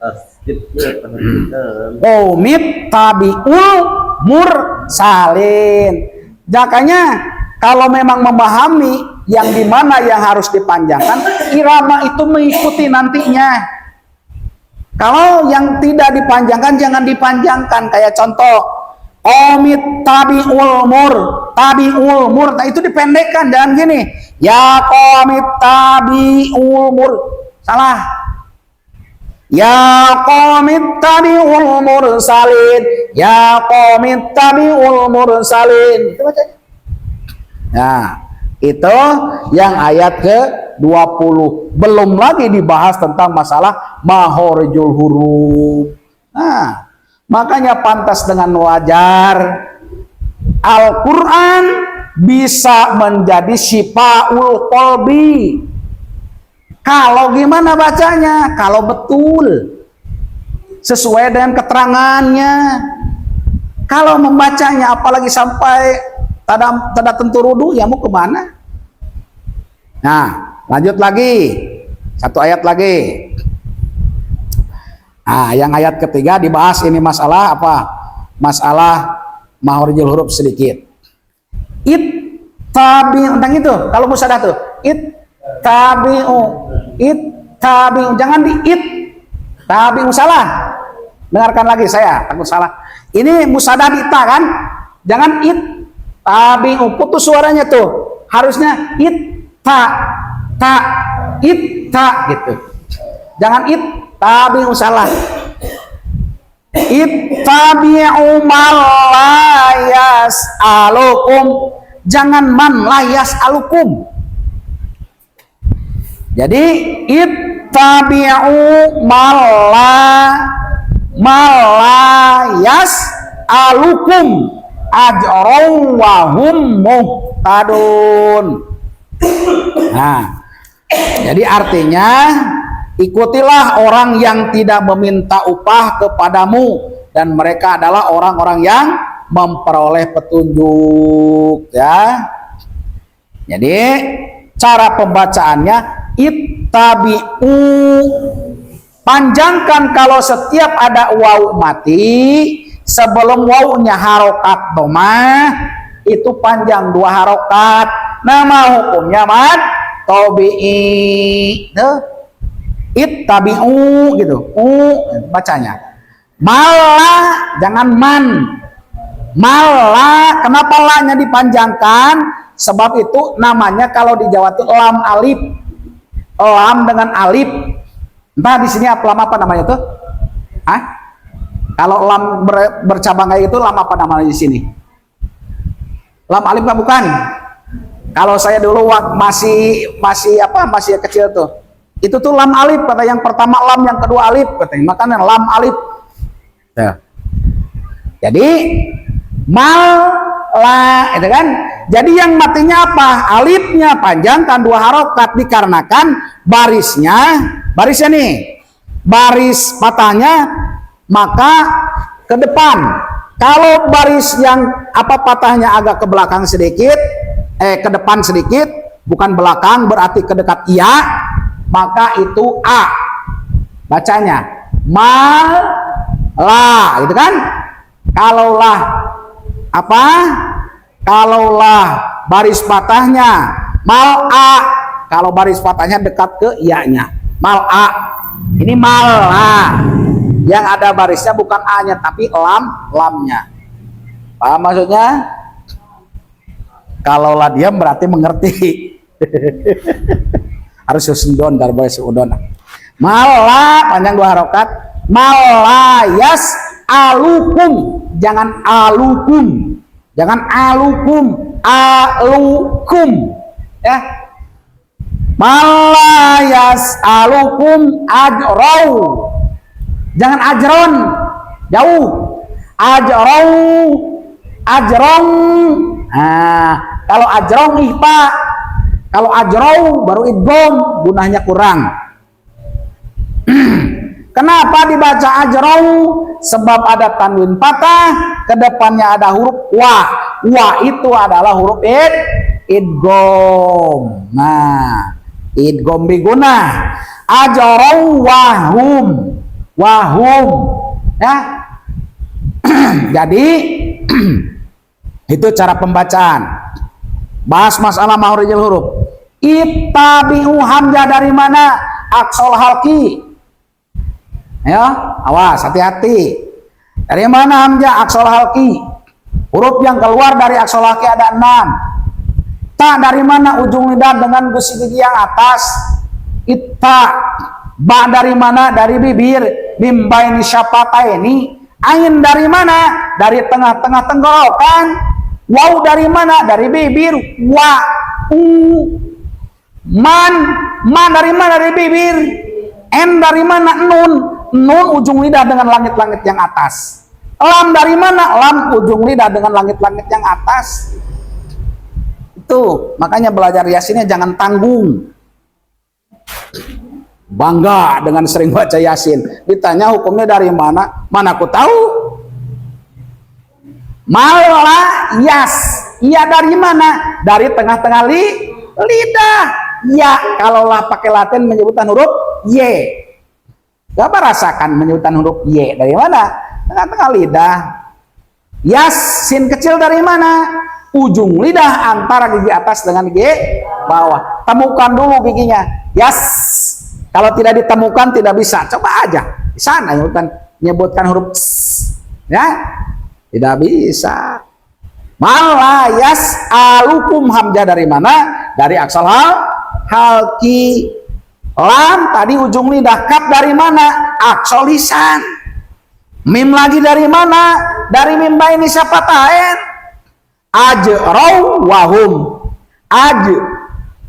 Tasdidnya penelitian. Qaumit tabi'ul mursalin. Makanya kalau memang memahami yang dimana yang harus dipanjangkan, irama itu mengikuti nantinya. Kalau yang tidak dipanjangkan jangan dipanjangkan. Kayak contoh qomit tabi'ul mur, nah itu dipendekkan. Jangan gini ya qomit tabi'ul mur, salah. Ya qomit tabi'ul mursalin, ya qomit tabi'ul mursalin. Itu bacanya. Nah, itu yang ayat ke-20. Belum lagi dibahas tentang masalah mahorijul huruf. Nah, makanya pantas dengan wajar Al-Quran bisa menjadi syifaul qalbi. Kalau gimana bacanya? Kalau betul sesuai dengan keterangannya. Kalau membacanya apalagi sampai tanda tentu rudu, ya mau kemana? Nah, lanjut lagi. 1 ayat lagi. Nah, yang ayat ketiga dibahas ini masalah apa? Masalah mahorijul huruf sedikit. Ittabi'u, tentang itu. Kalau musadah tuh, ittabi'u, jangan di tabi'u, salah. Dengarkan lagi saya, takut salah. Ini musadah di ta kan? Jangan tabi'u, putus suaranya tuh. Harusnya itta gitu. Jangan tabi'u, salah. Ittabi'u man la yas'alukum, jangan man la yas'alukum. Jadi ittabi'u man la yas'alukum ajran wa hum muhtadun. Nah, jadi artinya ikutilah orang yang tidak meminta upah kepadamu, dan mereka adalah orang-orang yang memperoleh petunjuk, ya. Jadi cara pembacaannya ittabi'u, panjangkan kalau setiap ada waw mati sebelum wawnya harokat domah itu panjang 2 harokat. Nama hukumnya mad tabi'i. Ittabi'u gitu. Bacanya. Malah jangan man. Malah, kenapa la-nya dipanjangkan? Sebab itu namanya kalau di Jawa itu lam alif. Lam dengan alif. Entah di sini lam apa namanya tuh? Kalau lam bercabang kayak itu lam apa namanya di sini? Lam alif nggak, bukan? Kalau saya dulu masih kecil tuh, itu tuh lam alif, kata yang pertama lam, yang kedua alif, katanya. Makanya lam alif. Ya. Jadi mal la, itu kan. Jadi yang matinya apa? Alifnya panjangkan 2 harokat dikarenakan barisnya nih, baris patahnya maka ke depan. Kalau baris yang patahnya agak ke belakang sedikit, ke depan sedikit, bukan belakang berarti ke dekat iya, maka itu a bacanya. mal lah, gitu kan? Kalaulah apa? Kalaulah baris patahnya mal a, kalau baris patahnya dekat ke iya-nya, mal a. Ini mal lah. Yang ada barisnya bukan a-nya tapi lamnya. Paham maksudnya? Kalaulah diam berarti mengerti. Harus sundon darboy sundon. Mala panjang 2 harokat. Malayas alukum, jangan alukum, jangan alukum, alukum, ya. Malayas alukum ajrau, jangan ajron, jauh, ajrau, ajrong. Nah, kalau ajrong ihfa, kalau ajrau baru idgham, gunanya kurang. Kenapa dibaca ajrau? Sebab ada tanwin patah, kedepannya ada huruf wa. Wa itu adalah huruf idgham. Nah, idgham biguna. Ajrau wahum, wahum, ya. Jadi itu cara pembacaan. Bahas masalah mahrijul huruf. Ittabi'u hamzah dari mana? Aqsal halqi. Ya, awas, hati-hati. Dari mana hamzah aqsal halqi? Huruf yang keluar dari aqsal halqi ada 6. Ta dari mana ujung lidah dengan gusi gigi yang atas? Itta. Ba dari mana? Dari bibir. Mim baini syafataini. Ain dari mana? Dari tengah-tengah tenggorokan. Waw dari mana? Dari bibir. Wa u. Man dari mana? Dari bibir. En dari mana? Nun. Nun ujung lidah dengan langit-langit yang atas. Lam dari mana? Lam ujung lidah dengan langit-langit yang atas. Itu makanya belajar Yasinnya jangan tanggung. Bangga dengan sering baca Yasin. Ditanya hukumnya dari mana? Mana aku tahu. Malah yas. Iya dari mana? Dari tengah-tengah lidah. Ya, kalaulah pakai Latin menyebutkan huruf Y. Gak rasakan menyebutkan huruf Y dari mana? Tengah-tengah lidah. Yas, sin kecil dari mana? Ujung lidah antara gigi atas dengan gigi bawah. Temukan dulu giginya. Yas. Kalau tidak ditemukan tidak bisa. Coba aja. Di sana menyebutkan huruf S. Ya. Tidak bisa. Malayas alukum hamzah dari mana? Dari aqsal halqi. Lam tadi ujung lidah. Kaf dari mana? Aqsal lisan. Mim lagi dari mana? Dari mim baini syafatain. Ajrau wahum.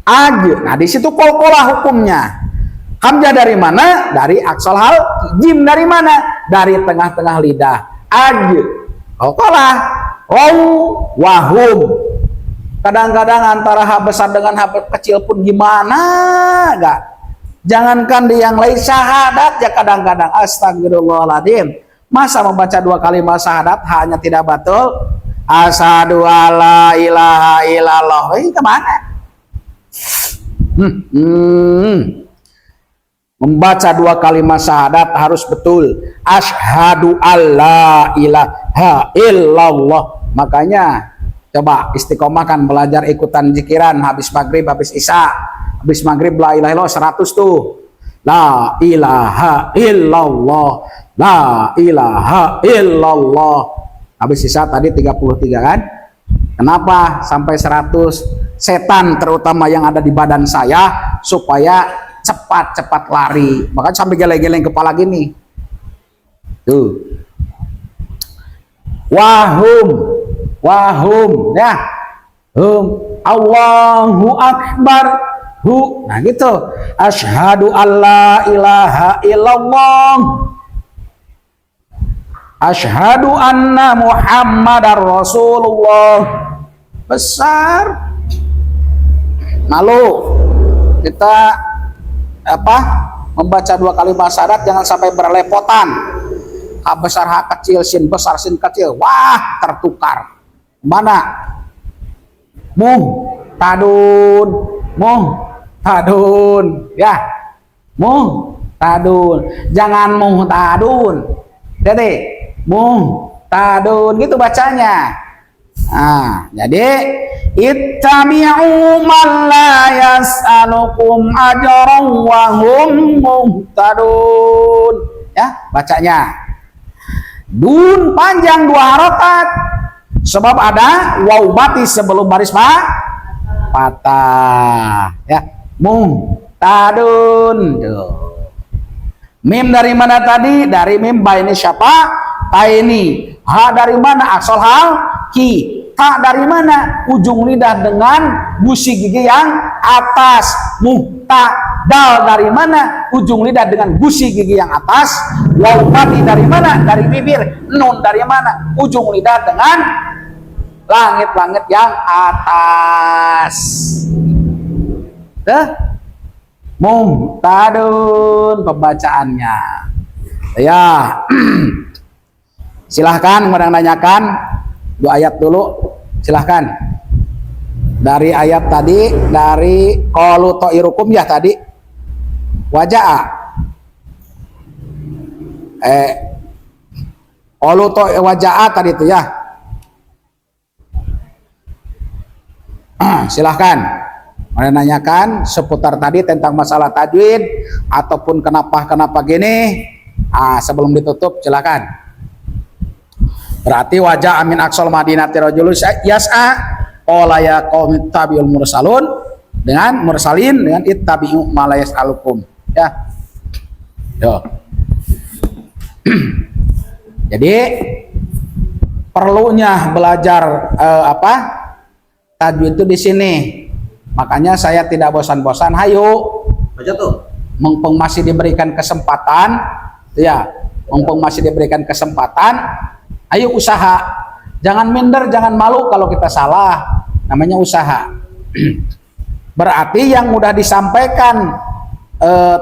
Nah di situ qalqalah hukumnya. Hamzah dari mana? Dari aqsal halqi. Jim dari mana? Dari tengah-tengah lidah. Qalqalah. Wahum. Kadang-kadang antara H besar dengan H kecil pun gimana enggak? Jangankan di yang lain syahadat ya kadang-kadang astagfirullahaladzim. Masa membaca 2 kalimat syahadat hanya tidak betul? Asyhadu alla ilaha illallah. Ini kemana? Membaca 2 kalimat syahadat harus betul. Asyhadu alla ilaha illallah. Makanya coba istiqomahkan belajar ikutan zikiran habis maghrib, habis isya. Habis maghrib la ilaha illallah 100 tuh. La ilaha illallah. La ilaha illallah. Habis isya tadi 33 kan? Kenapa sampai 100? Setan terutama yang ada di badan saya supaya cepat-cepat lari. Makanya sampai geleng-geleng kepala gini. Tuh. Wahum ya. Allahu akbar. Nah gitu. Asyhadu alla ilaha illallah. Asyhadu anna Muhammadar Rasulullah. Besar. Malu kita membaca 2 kalimat syahadat jangan sampai berlepotan. H besar H kecil, sin besar sin kecil. Wah, tertukar. Mana? Tadun, ya. Muhtadun. Jangan muhtadun. Jadi muhtadun gitu bacanya. Nah, jadi ittabi'u man la yas'alukum ajran wa hum muhtadun. Ya, bacanya. Dun panjang 2 harokat. Sebab ada waw mati sebelum baris patah. Ya, muhtadun. Tuh. Mim dari mana tadi? Dari mim baini siapa? Taini. Ha dari mana? Aksol hal ki. Ta dari mana? Ujung lidah dengan gusi gigi yang atas. Muhta. Dal dari mana? Ujung lidah dengan gusi gigi yang atas. Waw mati dari mana? Dari bibir. Nun dari mana? Ujung lidah dengan langit-langit yang atas. Muhtadun pembacaannya. Ya. Silahkan yang nanyakan 2 ayat dulu. Silahkan. Dari ayat tadi, dari qalu ta'irukum ya tadi. Waja'a. Qalu waja'a tadi itu ya. Silahkan menanyakan seputar tadi tentang masalah tajwid ataupun kenapa gini. Sebelum ditutup silakan. Berarti wajah amin aksol madinati rajulus yas'a qala ya qaumit tabiul mursalun dengan mursalin dengan ittabi'u ma la yas'alukum ya. Yo. Jadi perlunya belajar tajwid itu di sini. Makanya saya tidak bosan-bosan. Hayo. Baca tuh. Mumpung masih diberikan kesempatan, ya. Mumpung masih diberikan kesempatan, ayo usaha. Jangan minder, jangan malu kalau kita salah. Namanya usaha. Berarti yang udah disampaikan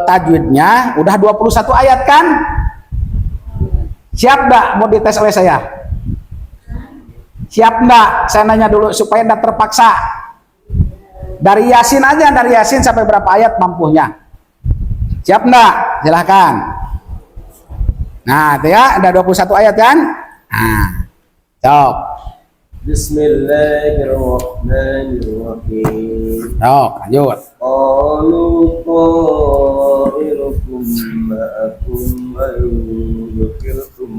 tajwidnya udah 21 ayat kan? Siap enggak mau dites oleh saya? Siap enggak? Saya nanya dulu supaya enggak terpaksa. Dari Yasin aja, dari Yasin sampai berapa ayat mampunya? Siap enggak? Silahkan. Nah, itu ya, ada 21 ayat kan? Nah, cok. Bismillahirrahmanirrahim. Cok, lanjut. Qalu ta'irukum ma'akum al-dhukirtum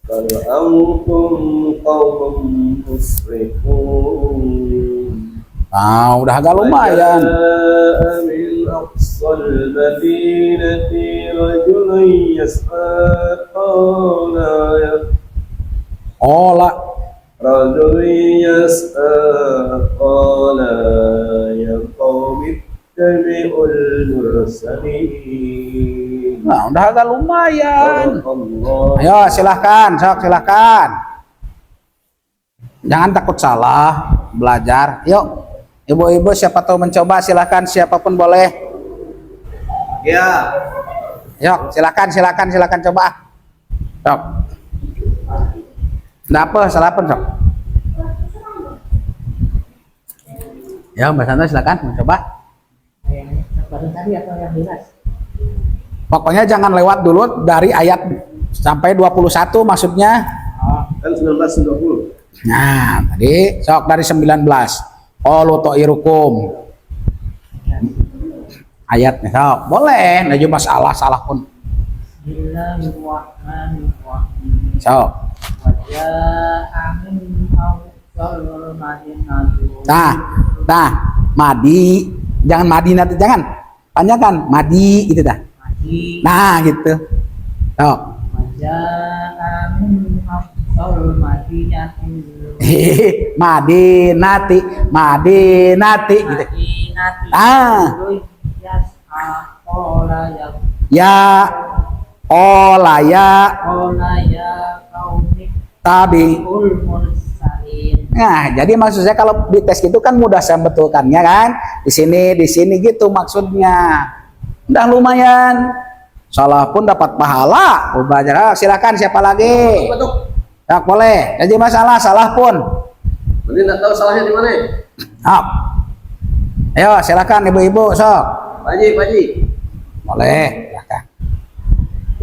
bal antum qawmun musrifun. Nah, udah agak lumayan. Min aqsal madinati rajulun yas'a qala ya rajulun yas'a qala ya qaumi ittabi'ul mursalin. Nah, udah agak lumayan. Ayo silahkan, sok silahkan. Jangan takut salah, belajar. Yuk. Ibu-ibu siapa tahu mencoba silahkan, siapapun boleh. Ya. Yuk, silakan coba. Sok. Nggak apa, salah pun sok. Ya, Mbak Santo silakan mencoba. Yang baru tadi atau yang jelas? Pokoknya jangan lewat dulu dari ayat sampai 21 maksudnya. Kan 19-20. Nah, tadi sok dari 19. Qalu ta'irukum. Ayatnya sok. Boleh, enggak cuma salah pun. Bismillahirrahmanirrahim. Sok. Nah, Madi, jangan Madinah, jangan panjangkan Madi itu dah. Nah, gitu. Sok. Madinati gitu. Ya tabi. Nah, jadi maksud saya kalau di tes gitu kan mudah saya betulkannya kan. Di sini gitu maksudnya. Udah lumayan. Salah pun dapat pahala. Belajar. Silakan siapa lagi? Ya boleh. Jadi masalah salah pun. Berarti nggak tahu salahnya di mana? Ayo silakan ibu-ibu sok. Pak Haji. Boleh. Silakan.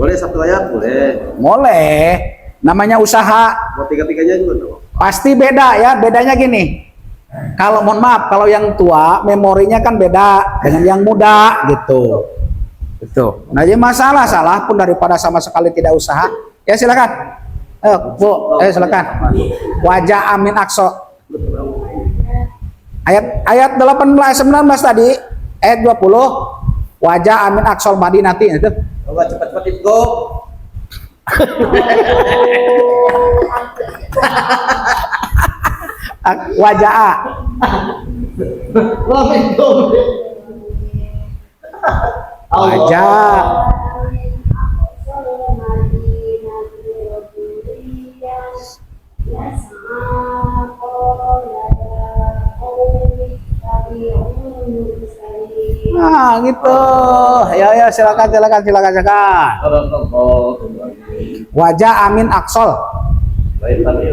Boleh satu ayat, boleh. Boleh. Namanya usaha. Mau tiga-tiganya juga enggak apa-apa. Pasti beda ya. Bedanya gini. Kalau mohon maaf, kalau yang tua memorinya kan beda dengan yang muda gitu. Itu. Nah, jadi masalah salah pun daripada sama sekali tidak usaha. Ya silakan. Bu, silakan. Wajah Amin Aqsa. Ayat 18 19 tadi, ayat 20. Wajah Amin Aqsal Madinati itu. Coba cepat-cepat itu go. Wajah A. Wajah. Nah, gitu. Ya, silakan. Wajah Amin Aqsal. Lain tadi.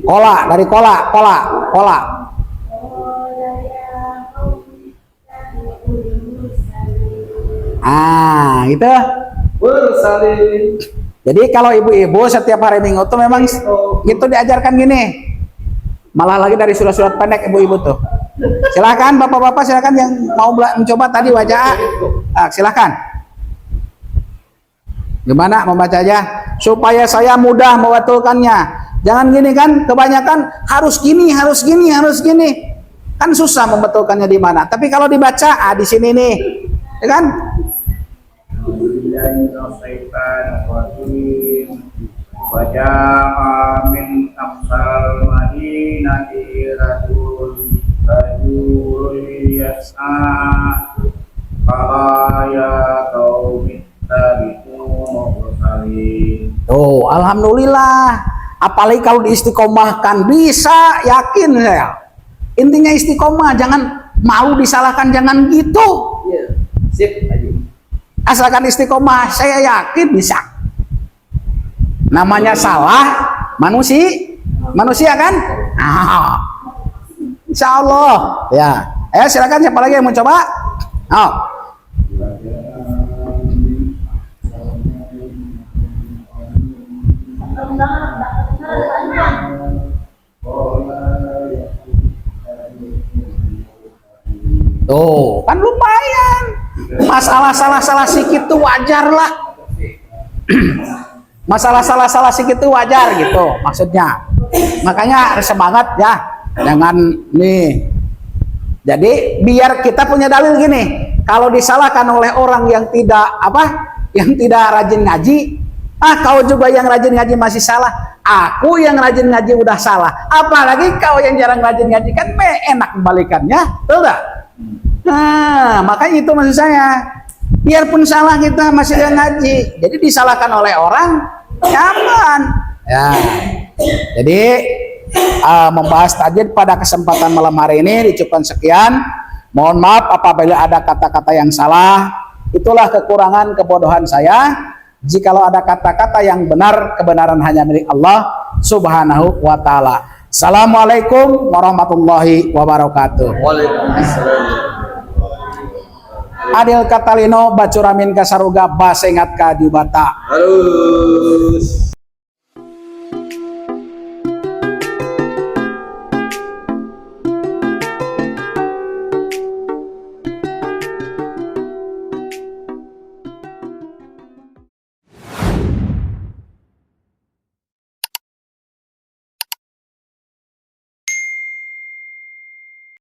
Kola dari kola. Gitu. Bersalin. Jadi kalau ibu-ibu setiap hari Minggu tuh memang gitu diajarkan gini. Malah lagi dari surat-surat pendek ibu-ibu tuh. Silakan bapak-bapak, silakan yang mau mencoba tadi wajah A. Silakan. Gimana membacanya? Supaya saya mudah membetulkannya. Jangan gini kan, kebanyakan harus gini. Kan susah membetulkannya di mana. Tapi kalau dibaca, di sini nih. Ya kan? Wajah Amin Aqsal Madinati rajul yas'a qala ya qaumi tabi'u mursalin. Oh, alhamdulillah. Apalagi kalau diistiqomahkan bisa, yakin saya. Intinya istiqomah, jangan malu disalahkan, jangan gitu. Iya. Sip aja. Asalkan istiqomah, saya yakin bisa. Namanya salah manusia kan? Insya Allah. Ya. Silakan siapa lagi yang mau coba? Tuh, kan lumayan. Masalah salah sikit tuh wajar lah. Masalah salah sikit tuh wajar gitu maksudnya. Makanya semangat ya. Jangan nih. Jadi biar kita punya dalil gini. Kalau disalahkan oleh orang yang tidak rajin ngaji, kau juga yang rajin ngaji masih salah. Aku yang rajin ngaji udah salah. Apalagi kau yang jarang rajin ngaji, kan enak kembalikannya, betul nggak? Nah, makanya itu maksud saya. Biarpun salah kita masih yang ngaji. Jadi disalahkan oleh orang, nyaman. Ya. Jadi membahas tajwid pada kesempatan malam hari ini dicukupkan sekian. Mohon maaf apabila ada kata-kata yang salah. Itulah kekurangan kebodohan saya. Jikalau ada kata-kata yang benar, kebenaran hanya milik Allah Subhanahu wa taala. Assalamualaikum warahmatullahi wabarakatuh. Waalaikumsalam. Adil Katalino bacuramin kasaruga basengat ka dibata. Harus.